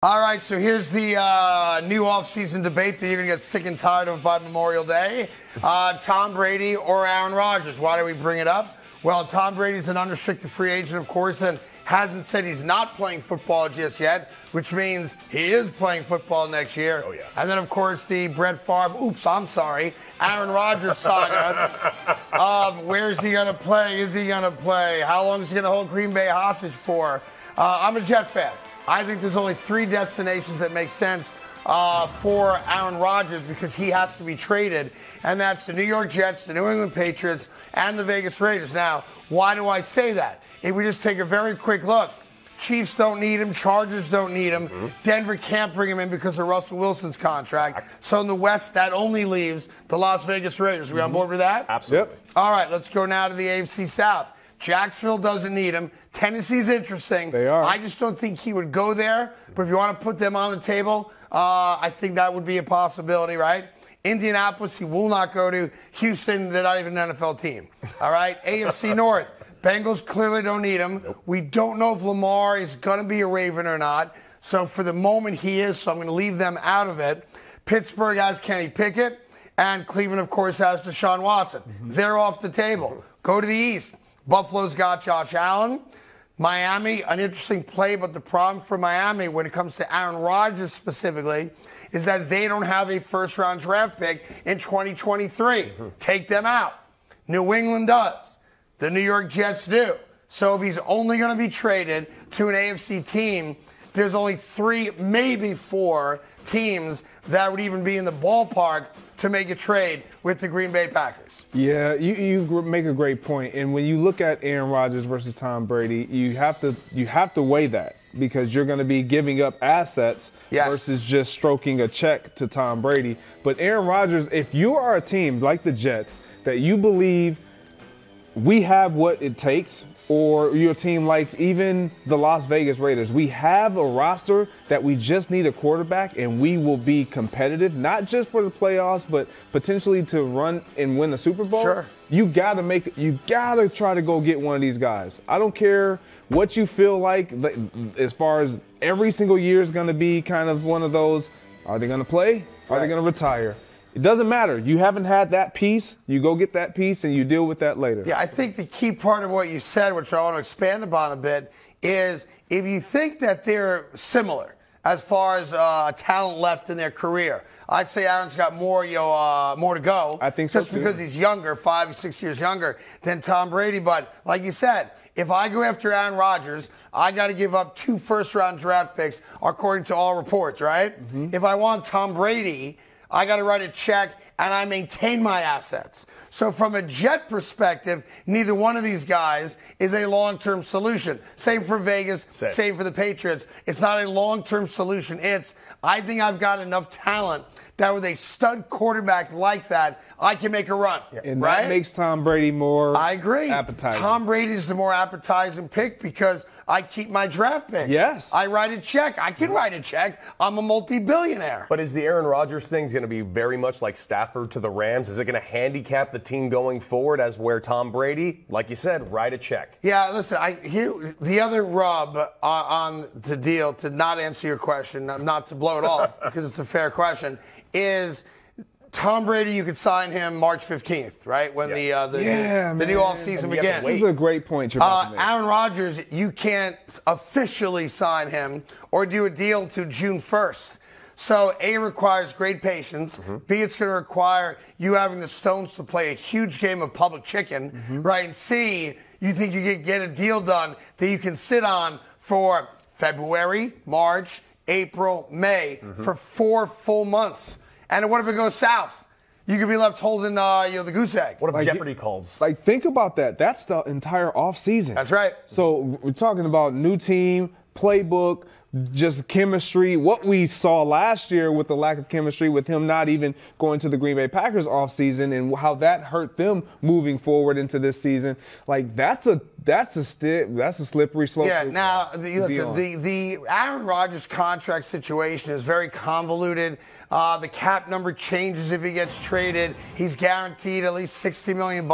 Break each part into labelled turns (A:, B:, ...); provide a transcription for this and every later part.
A: All right, so here's the new offseason debate that you're going to get sick and tired of by Memorial Day. Tom Brady or Aaron Rodgers. Why do we bring it up? Well, Tom Brady's an unrestricted free agent, of course, and hasn't said he's not playing football just yet, which means he is playing football next year.
B: Oh, yeah.
A: And then, of course, the Brett Favre, Aaron Rodgers saga of where's he going to play? Is he going to play? How long is he going to hold Green Bay hostage for? I'm a Jet fan. I think there's only 3 destinations that make sense for Aaron Rodgers because he has to be traded, and that's the New York Jets, the New England Patriots, and the Vegas Raiders. Now, why do I say that? If we just take a very quick look, Chiefs don't need him, Chargers don't need him, Denver can't bring him in because of Russell Wilson's contract. So in the West, that only leaves the Las Vegas Raiders. Are we on board with that?
B: Absolutely.
A: Yep. All right, let's go now to the AFC South. Jacksonville doesn't need him. Tennessee's interesting.
C: They are.
A: I just don't think he would go there. But if you want to put them on the table, I think that would be a possibility, right? Indianapolis, he will not go to. Houston, they're not even an NFL team. All right? AFC North, Bengals clearly don't need him. Nope. We don't know if Lamar is going to be a Raven or not. So for the moment, he is. So I'm going to leave them out of it. Pittsburgh has Kenny Pickett. And Cleveland, of course, has Deshaun Watson. They're off the table. Go to the East. Buffalo's got Josh Allen. Miami, an interesting play, but the problem for Miami when it comes to Aaron Rodgers specifically is that they don't have a first-round draft pick in 2023. Take them out. New England does. The New York Jets do. So if he's only going to be traded to an AFC team, there's only 3, maybe 4 teams that would even be in the ballpark to make a trade with the Green Bay Packers.
C: Yeah, you make a great point. And when you look at Aaron Rodgers versus Tom Brady, you have to weigh that because you're going to be giving up assets versus just stroking a check to Tom Brady. But Aaron Rodgers, if you are a team like the Jets that you believe we have what it takes, or you're a team like even the Las Vegas Raiders, we have a roster that we just need a quarterback and we will be competitive, not just for the playoffs, but potentially to run and win the Super Bowl.
A: Sure.
C: You gotta try to go get one of these guys. I don't care what you feel like as far as every single year is going to be kind of one of those, are they going to play? Are they going to retire? It doesn't matter. You haven't had that piece. You go get that piece and you deal with that later.
A: Yeah, I think the key part of what you said, which I want to expand upon a bit, is if you think that they're similar as far as talent left in their career, I'd say Aaron's got more to go.
C: I think so,
A: just because he's younger, 5 or 6 years younger than Tom Brady. But like you said, if I go after Aaron Rodgers, I got to give up 2 first-round draft picks, according to all reports, right? If I want Tom Brady, I got to write a check, and I maintain my assets. So from a Jet perspective, neither one of these guys is a long-term solution. Same for Vegas, same for the Patriots. It's not a long-term solution. It's, I think I've got enough talent that with a stud quarterback like that, I can make a run.
C: And
A: right?
C: that makes Tom Brady more appetizing.
A: Tom Brady is the more appetizing pick because I keep my draft picks.
C: Yes.
A: I write a check. I can write a check. I'm a multi-billionaire.
B: But is the Aaron Rodgers thing going to be very much like Stafford to the Rams? Is it going to handicap the team going forward as where Tom Brady, like you said, write a check?
A: Yeah, listen, here the other rub on the deal, to not answer your question, not to blow it off because it's a fair question, is Tom Brady, you could sign him March 15th, right? When the new offseason begins.
C: This is a great point you're about to make.
A: Aaron Rodgers, you can't officially sign him or do a deal to June 1st. So, A, requires great patience. B, it's going to require you having the stones to play a huge game of public chicken, right? And C, you think you can get a deal done that you can sit on for February, March, April, May, for 4 full months. And what if it goes south? You could be left holding the goose egg.
B: What if Jeopardy calls?
C: Like, think about that. That's the entire offseason.
A: That's right.
C: So we're talking about new team, playbook, just chemistry. What we saw last year with the lack of chemistry, with him not even going to the Green Bay Packers offseason, and how that hurt them moving forward into this season. Like, that's a slippery slope.
A: Yeah. Now, the Aaron Rodgers contract situation is very convoluted. The cap number changes if he gets traded. He's guaranteed at least $60 million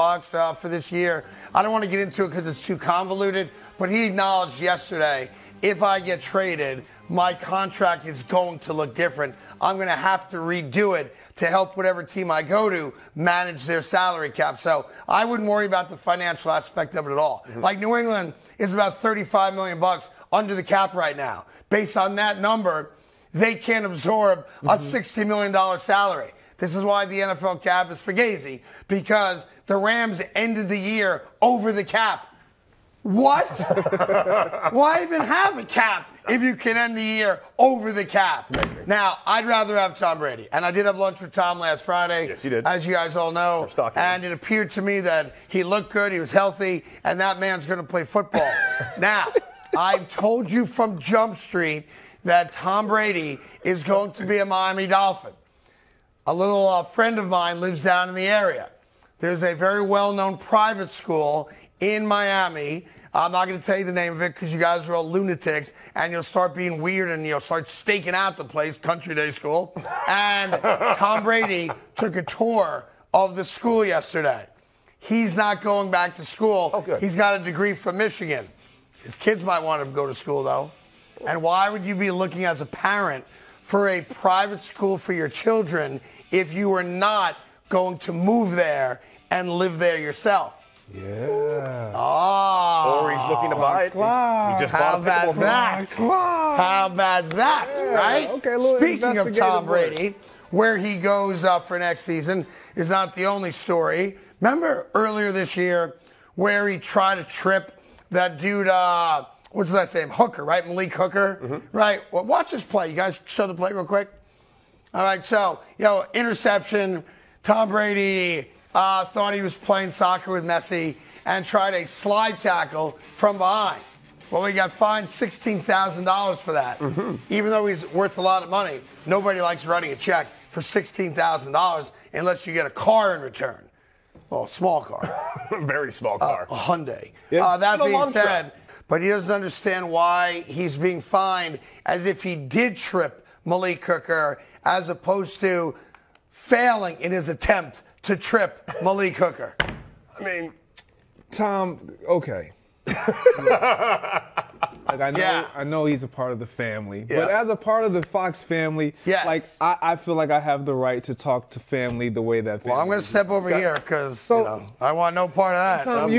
A: for this year. I don't want to get into it because it's too convoluted, but he acknowledged yesterday, if I get traded, my contract is going to look different. I'm going to have to redo it to help whatever team I go to manage their salary cap. So I wouldn't worry about the financial aspect of it at all. Like New England is about $35 million under the cap right now. Based on that number, they can't absorb a $60 million salary. This is why the NFL cap is fugazi, because the Rams ended the year over the cap. What? Why even have a cap if you can end the year over the cap? Now, I'd rather have Tom Brady. And I did have lunch with Tom last Friday.
B: Yes, you did.
A: As you guys all know. And it appeared to me that he looked good, he was healthy, and that man's going to play football. Now, I've told you from Jump Street that Tom Brady is going to be a Miami Dolphin. A little friend of mine lives down in the area. There's a very well-known private school in Miami. I'm not going to tell you the name of it because you guys are all lunatics and you'll start being weird and you'll start staking out the place, Country Day School. And Tom Brady took a tour of the school yesterday. He's not going back to school.
B: Oh, good.
A: He's got a degree from Michigan. His kids might want him to go to school, though. And why would you be looking as a parent for a private school for your children if you were not going to move there and live there yourself?
C: Yeah.
A: Oh.
B: Or he's looking to buy it. He just
A: How
B: bought a
A: about
B: pickleball
A: that? How about that, right?
C: Okay, a little
A: Speaking of Tom
C: investigative work.
A: Brady, where he goes for next season is not the only story. Remember earlier this year where he tried to trip that dude, what's his last name? Hooker, right? Malik Hooker, right? Well, watch this play. You guys show the play real quick. All right, so, interception. Tom Brady thought he was playing soccer with Messi and tried a slide tackle from behind. Well, we got fined $16,000 for that. Even though he's worth a lot of money, nobody likes writing a check for $16,000 unless you get a car in return. Well, a small car.
B: Very small car.
A: A Hyundai.
C: Yeah.
A: That being said, but he doesn't understand why he's being fined as if he did trip Malik Hooker as opposed to failing in his attempt to trip Malik Hooker.
B: I mean,
C: Tom, okay. I know he's a part of the family, but as a part of the Fox family, I feel like I have the right to talk to family the way that.
A: Well, I'm going to step over here because I want no part of that.
C: Tom,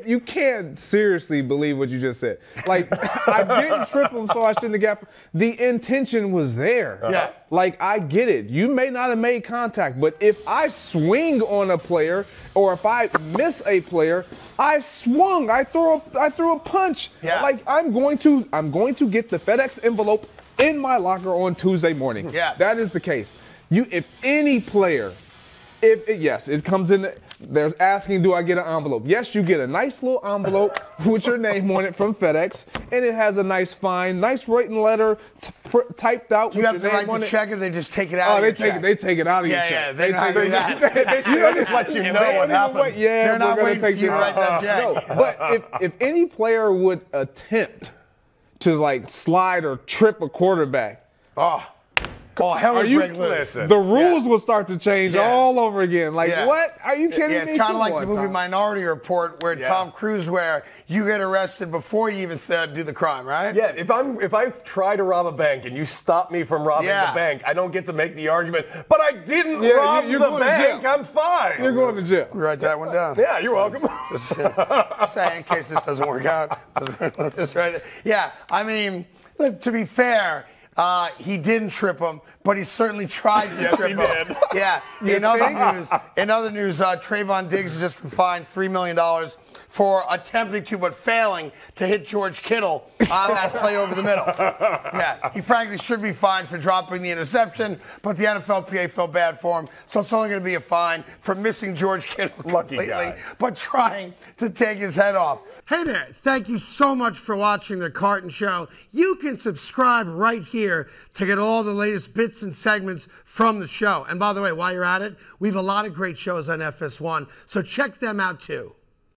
C: you can't seriously believe what you just said. Like, I didn't trip him, so I shouldn't have got. The intention was there.
A: Yeah.
C: Like, I get it. You may not have made contact, but if I swing on a player or if I miss a player, I swung. I threw a punch.
A: Yeah.
C: Like, I'm going to get the FedEx envelope in my locker on Tuesday morning.
A: Yeah.
C: That is the case. If any player, it comes in. They're asking, do I get an envelope? Yes, you get a nice little envelope with your name on it from FedEx, and it has a nice written letter typed out.
A: Do you have to write the check, or they just take it out?
C: They take it out of your check.
A: Yeah, they not do that.
B: They just let you know what happened.
A: They're not waiting for you to write that check.
C: No, but if any player would attempt to slide or trip a quarterback,
A: hell would break loose.
C: The rules will start to change all over again. What? Are you kidding me?
A: It's kind of like the movie Minority Report where Tom Cruise, where you get arrested before you even do the crime, right?
B: Yeah, if I try to rob a bank and you stop me from robbing the bank, I don't get to make the argument, but I didn't rob the bank, I'm fine.
C: You're going to jail.
A: Write that one down.
B: Yeah, you're welcome.
A: Just saying, in case this doesn't work out. Yeah, I mean, look, to be fair, he didn't trip him, but he certainly tried to trip him.
B: Yes, he did.
A: Yeah. In other news, Trayvon Diggs has just been fined $3 million for attempting to, but failing to hit George Kittle on that play over the middle. Yeah. He frankly should be fined for dropping the interception, but the NFLPA felt bad for him, so it's only going to be a fine for missing George Kittle completely, but trying to take his head off. Hey there. Thank you so much for watching The Carton Show. You can subscribe right here to get all the latest bits and segments from the show. And by the way, while you're at it, we have a lot of great shows on FS1, so check them out too.